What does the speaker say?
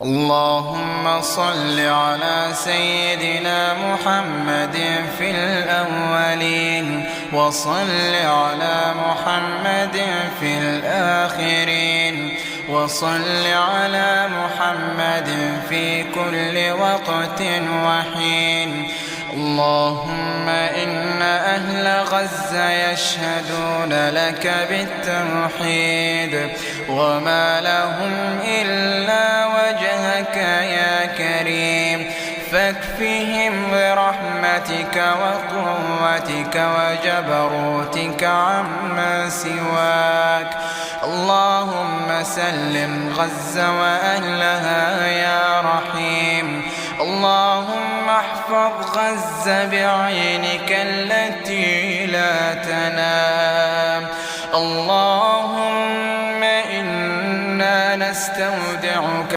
اللهم صل على سيدنا محمد في الأولين، وصل على محمد في الآخرين، وصل على محمد في كل وقت وحين. اللهم إن أهل غزة يشهدون لك بالتوحيد، وما لهم إلا وجهك يا كريم، فاكفهم برحمتك وقوتك وجبروتك عما سواك. اللهم سلم غزة وأهلها يا رحيم. اللهم احفظ غزة بعينك التي لا تنام.